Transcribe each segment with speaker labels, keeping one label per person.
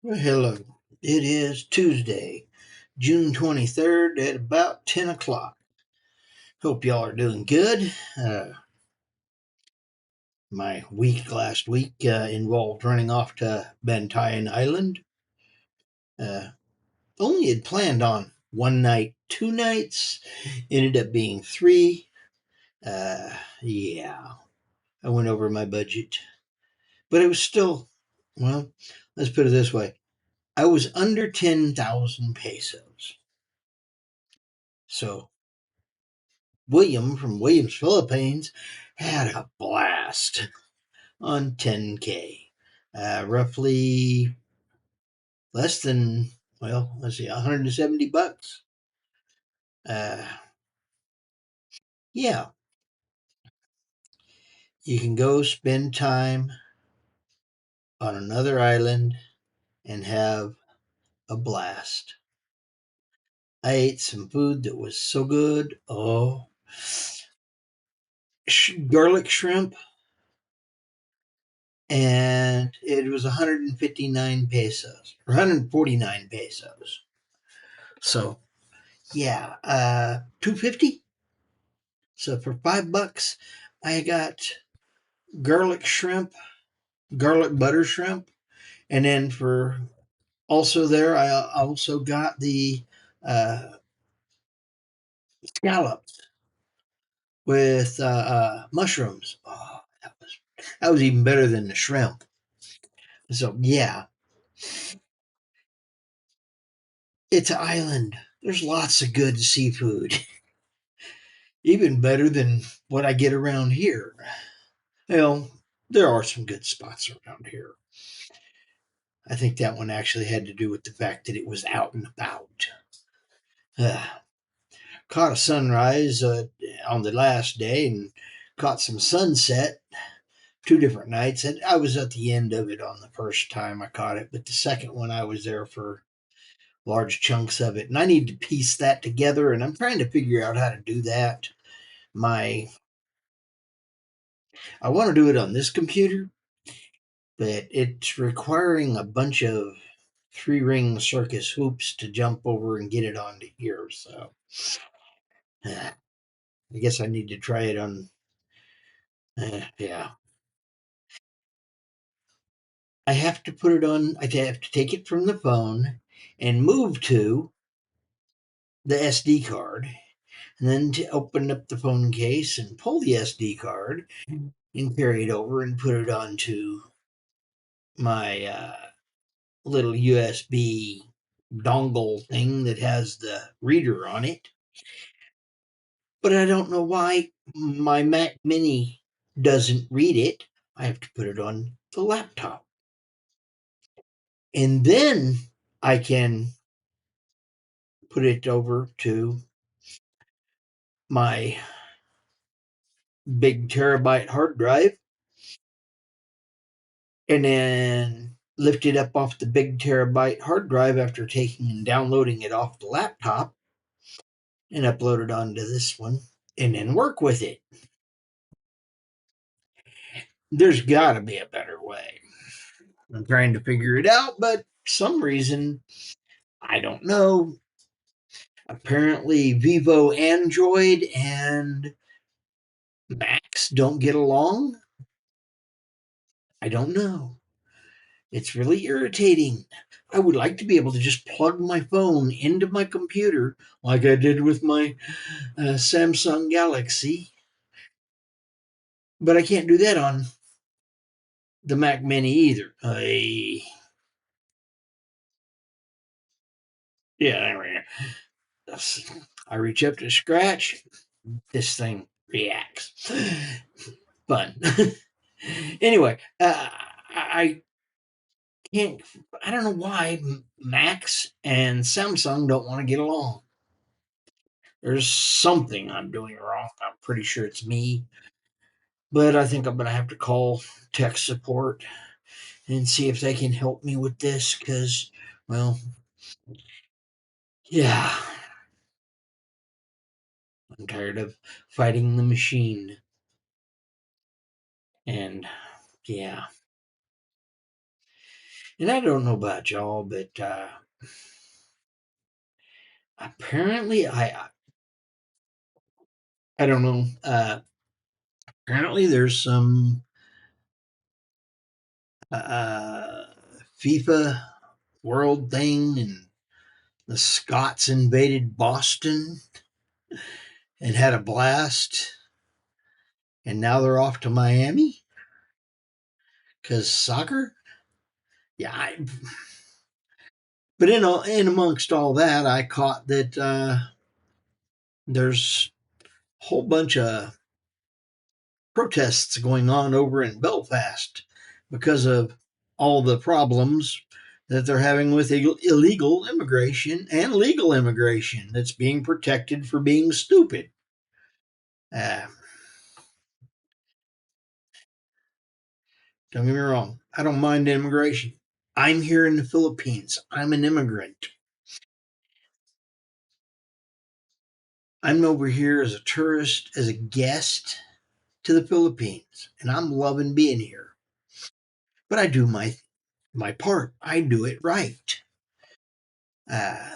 Speaker 1: Well, hello. It is Tuesday, June 23rd at about 10 o'clock. Hope y'all are doing good. My week last week involved running off to Bantayan Island. Uh, Only had planned on one night, 2 nights, ended up being three. Yeah, I went over my budget, but it was still, well, let's put it this way, I was under 10,000 pesos. So William from Williams Philippines had a blast on 10K. Roughly less than, well, let's see, 170 bucks. Uh, yeah, you can go spend time on another island and have a blast. I ate some food that was so good. Oh, garlic shrimp, and it was 159 pesos, or 149 pesos. So yeah, 250. So for $5, I got garlic shrimp, garlic butter shrimp, and then for also there, I also got the uh, scallops with mushrooms. Oh, that was even better than the shrimp. So yeah, it's an island. There's lots of good seafood, even better than what I get around here. Well, there are some good spots around here. I think that one actually had to do with the fact that it was out and about. Uh, Caught a sunrise on the last day and caught some sunset 2 different nights. And I was at the end of it on the first time I caught it, but the second one I was there for large chunks of it. And I need to piece that together, and I'm trying to figure out how to do that. My I want to do it on this computer, but it's requiring a bunch of three-ring circus hoops to jump over and get it onto here. So I guess I need to try it on. Yeah, I have to put it on. I have to take it from the phone and move to the SD card, and then to open up the phone case and pull the SD card and carry it over and put it onto my little USB dongle thing that has the reader on it. But I don't know why my Mac Mini doesn't read it. I have to put it on the laptop. And then I can put it over to my big terabyte hard drive and then lift it up off the big terabyte hard drive after taking and downloading it off the laptop and upload it onto this one and then work with it. There's got to be a better way. I'm trying to figure it out, but some reason, I don't know. Apparently, Vivo Android and Macs don't get along. I don't know. It's really irritating. I would like to be able to just plug my phone into my computer like I did with my Samsung Galaxy, but I can't do that on the Mac Mini either. Yeah, anyway, I reach up to scratch, this thing reacts. Fun. Anyway, I can't. I don't know why Max and Samsung don't want to get along. There's something I'm doing wrong. I'm pretty sure it's me, but I think I'm gonna have to call tech support and see if they can help me with this. Because, well, yeah, I'm tired of fighting the machine, and yeah, And I don't know about y'all, but apparently, I don't know. Apparently, there's some uh, FIFA world thing, and the Scots invaded Boston and had a blast, and now they're off to Miami because soccer. Yeah, but in amongst all that, I caught that there's a whole bunch of protests going on over in Belfast because of all the problems that they're having with illegal immigration and legal immigration that's being protected for being stupid. Uh, don't get me wrong, I don't mind immigration. I'm here in the Philippines. I'm an immigrant. I'm over here as a tourist, as a guest to the Philippines, and I'm loving being here. But I do my part. I do it right. Uh,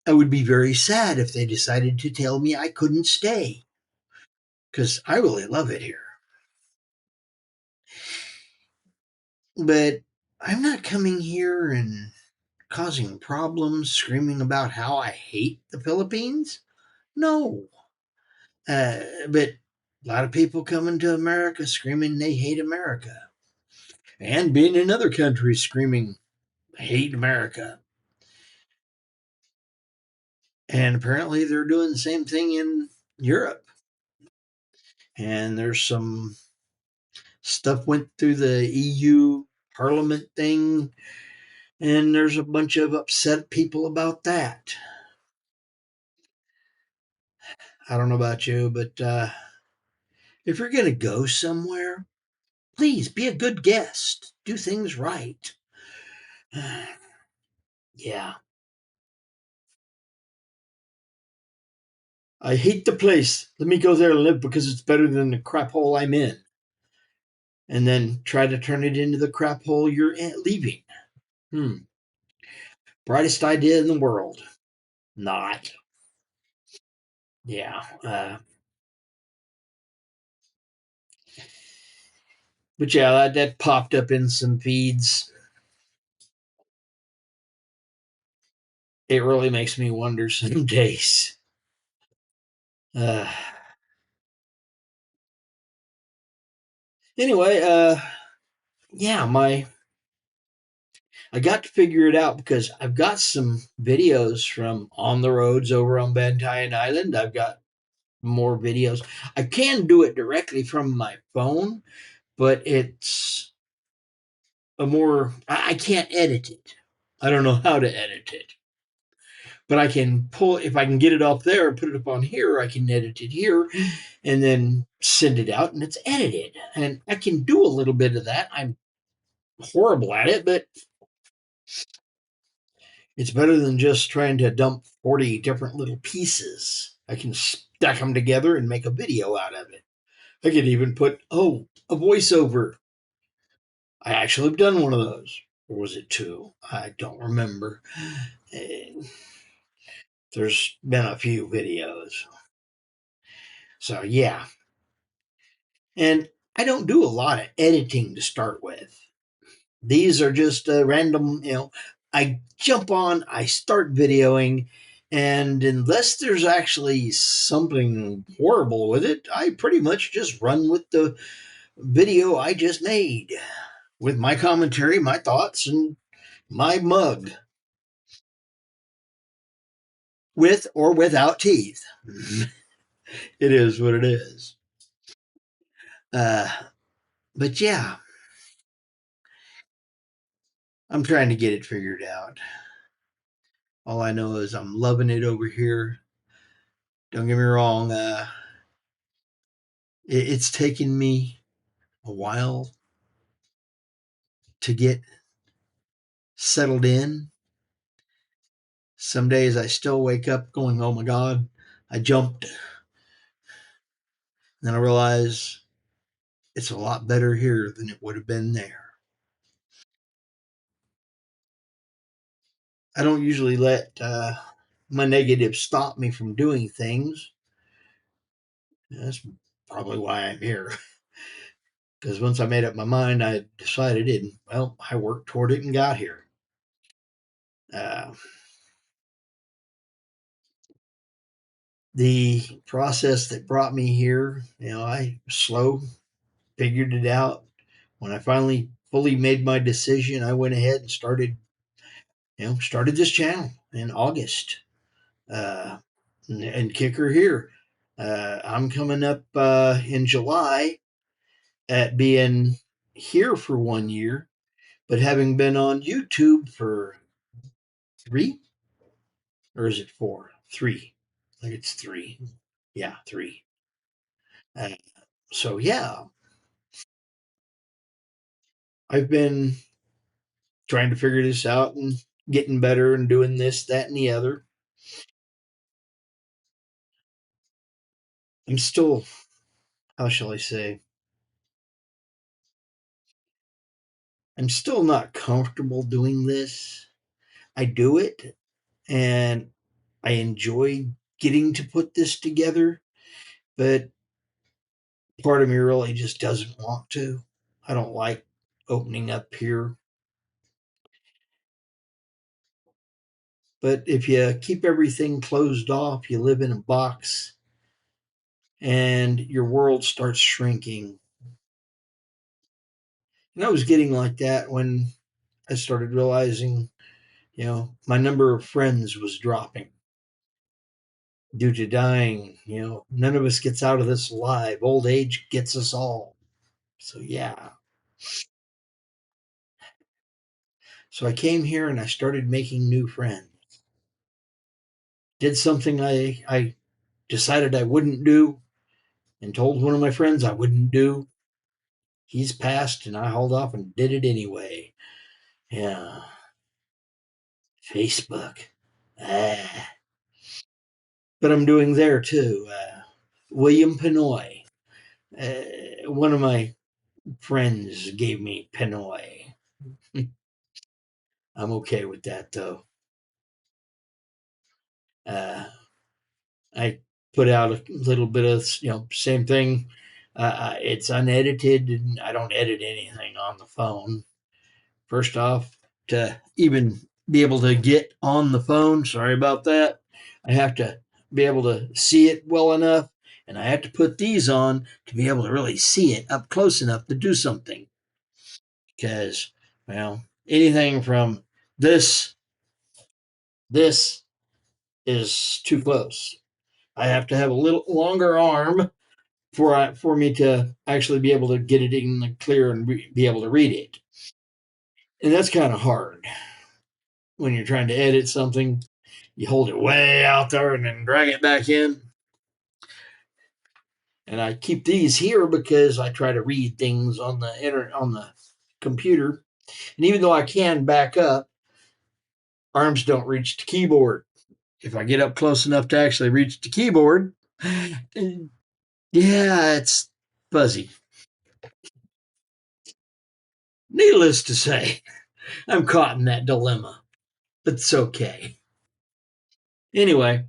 Speaker 1: I would be very sad if they decided to tell me I couldn't stay because I really love it here. But I'm not coming here and causing problems, screaming about how I hate the Philippines. No. But a lot of people coming to America screaming they hate America, and being in other countries screaming hate America. And apparently they're doing the same thing in Europe. And there's some stuff went through the EU Parliament thing, and there's a bunch of upset people about that. I don't know about you, but if you're going to go somewhere, please be a good guest. Do things right. Yeah. I hate the place. Let me go there and live because it's better than the crap hole I'm in. And then try to turn it into the crap hole you're leaving. Hmm. Brightest idea in the world. Not. Yeah. But yeah, that popped up in some feeds. It really makes me wonder some days. Uh, anyway, yeah, I got to figure it out because I've got some videos from on the roads over on Bantayan Island. I've got more videos. I can do it directly from my phone, but it's a more I can't edit it. I don't know how to edit it. But I can pull if I can get it off there and put it up on here, I can edit it here and then send it out and it's edited. And I can do a little bit of that. I'm horrible at it, but it's better than just trying to dump 40 different little pieces. I can stack them together and make a video out of it. I could even put, a voiceover. I actually have done one of those. Or was it two? I don't remember. Eh, There's been a few videos. So, yeah. And I don't do a lot of editing to start with. These are just random, I jump on, I start videoing, and unless there's actually something horrible with it, I pretty much just run with the video I just made with my commentary, my thoughts, and my mug with or without teeth. It is what it is. Uh, but yeah, I'm trying to get it figured out. All I know is I'm loving it over here. Don't get me wrong. It's taken me a while to get settled in. Some days I still wake up going, oh my God, I jumped. And then I realize it's a lot better here than it would have been there. I don't usually let my negatives stop me from doing things. That's probably why I'm here. Because once I made up my mind, I decided it. And, well, I worked toward it and got here. Uh, the process that brought me here, I slow figured it out. When I finally fully made my decision, I went ahead and started this channel in August. Uh, and kicker here, I'm coming up in July at being here for 1 year, but having been on YouTube for three, or is it four? Three. I think it's three. Yeah, three. Uh, so yeah, I've been trying to figure this out and getting better and doing this, that, and the other. I'm still, how shall I say, I'm still not comfortable doing this. I do it and I enjoy getting to put this together, but part of me really just doesn't want to. I don't like opening up here. But if you keep everything closed off, you live in a box and your world starts shrinking. And I was getting like that when I started realizing, my number of friends was dropping due to dying. None of us gets out of this alive. Old age gets us all. So, yeah. So I came here and I started making new friends. Did something I decided I wouldn't do and told one of my friends I wouldn't do. He's passed and I hauled off and did it anyway. Yeah. Facebook. Ah. But I'm doing there too. William Pinoy. One of my friends gave me Pinoy. I'm okay with that though. Uh, I put out a little bit of, same thing. It's unedited and I don't edit anything on the phone. First off, to even be able to get on the phone, sorry about that, I have to be able to see it well enough. And I have to put these on to be able to really see it up close enough to do something. Because, anything from this, this is too close. I have to have a little longer arm for me to actually be able to get it in the clear and be able to read it. And that's kind of hard when you're trying to edit something. You hold it way out there and then drag it back in. And I keep these here because I try to read things on the on the computer. And even though I can back up, arms don't reach the keyboard. If I get up close enough to actually reach the keyboard, yeah, it's fuzzy. Needless to say, I'm caught in that dilemma, but it's okay. Anyway,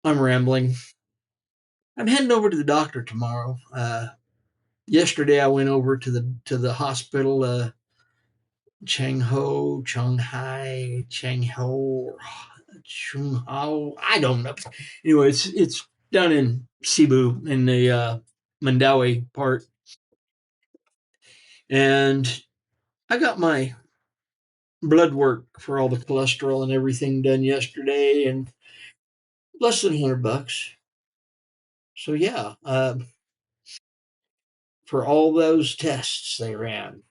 Speaker 1: I'm rambling. I'm heading over to the doctor tomorrow. Yesterday, I went over to the hospital. Chang Ho, Chung Hao. I don't know. Anyway, it's down in Cebu in the Mandawi part, and I got my blood work for all the cholesterol and everything done yesterday, and less than $100. So yeah, for all those tests they ran,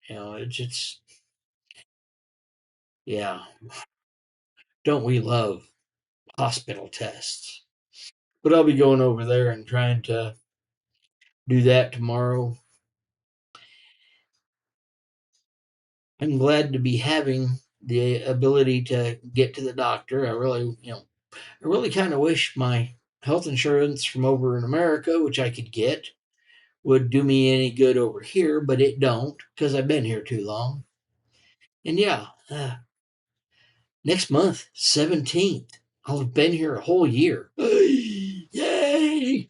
Speaker 1: it's yeah. Don't we love hospital tests? But I'll be going over there and trying to do that tomorrow. I'm glad to be having the ability to get to the doctor. I really kind of wish my health insurance from over in America, which I could get, would do me any good over here, but it don't because I've been here too long. And yeah, next month, 17th, I'll have been here a whole year. Yay!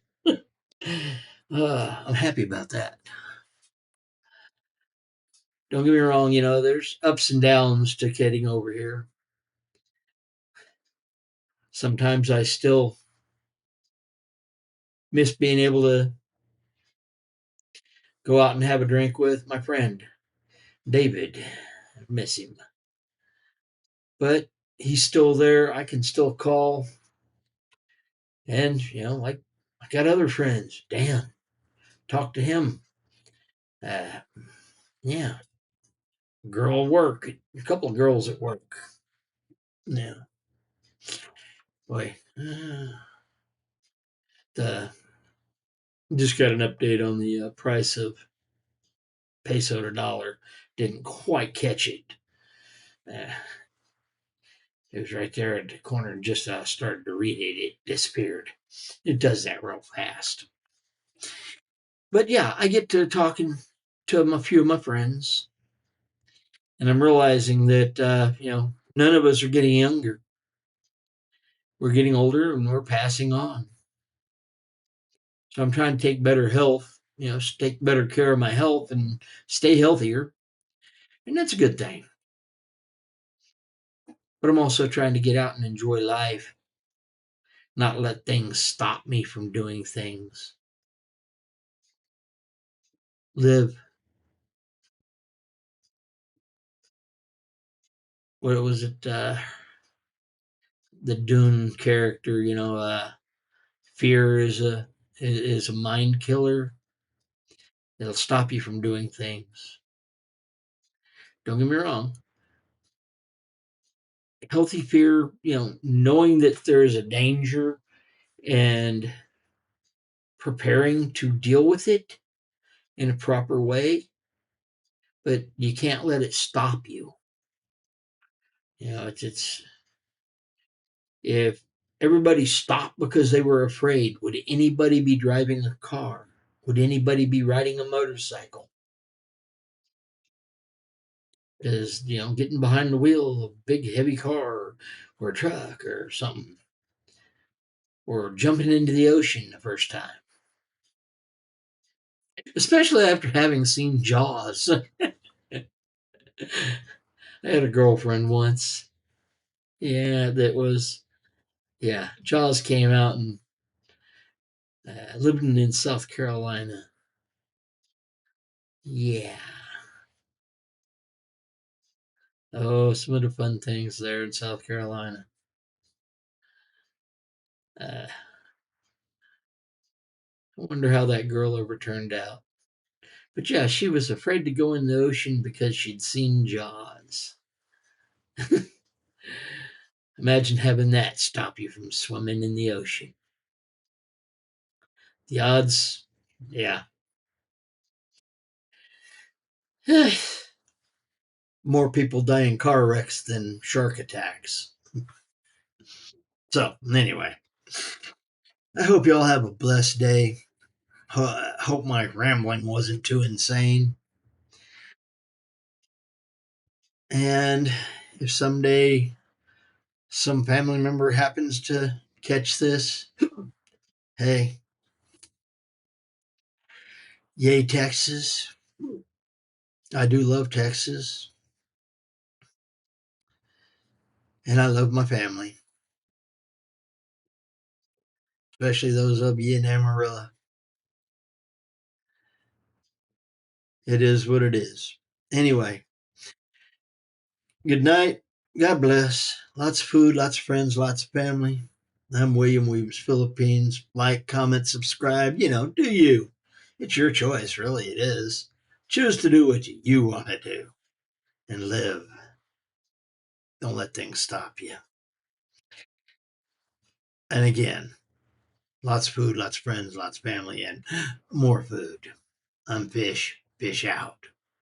Speaker 1: I'm happy about that. Don't get me wrong, there's ups and downs to getting over here. Sometimes I still miss being able to go out and have a drink with my friend, David. I miss him. But he's still there. I can still call. And, like I got other friends. Dan, talk to him. Uh, yeah, girl at work. A couple of girls at work. Yeah. Boy. The just got an update on the price of peso to dollar. Didn't quite catch it. Uh, it was right there at the corner, and just started to read it. It disappeared. It does that real fast. But yeah, I get to talking to a few of my friends, and I'm realizing that none of us are getting younger. We're getting older, and we're passing on. So I'm trying to take better health, take better care of my health and stay healthier, and that's a good thing. But I'm also trying to get out and enjoy life, not let things stop me from doing things. Live. What was it? The Dune character, fear is a mind killer. It'll stop you from doing things. Don't get me wrong. Healthy fear, knowing that there is a danger and preparing to deal with it in a proper way, but you can't let it stop you. It's if everybody stopped because they were afraid, would anybody be driving a car? Would anybody be riding a motorcycle? Because getting behind the wheel of a big heavy car or a truck or something, or jumping into the ocean the first time, especially after having seen Jaws. I had a girlfriend once. Yeah, Jaws came out and living in South Carolina. Yeah. Oh, some of the fun things there in South Carolina. I wonder how that girl ever turned out. But yeah, she was afraid to go in the ocean because she'd seen Jaws. Imagine having that stop you from swimming in the ocean. The odds, yeah. More people die in car wrecks than shark attacks. So, anyway, I hope y'all have a blessed day. Hope my rambling wasn't too insane. And if someday some family member happens to catch this, hey, yay, Texas. I do love Texas, and I love my family, especially those of you in Amarillo. It is what it is. Anyway, good night. God bless. Lots of food, lots of friends, lots of family. I'm William Weaves, Philippines. Like, comment, subscribe. Do you. It's your choice, really. It is. Choose to do what you want to do and live. Don't let things stop you. And again, lots of food, lots of friends, lots of family, and more food. I'm Fish. Fish out.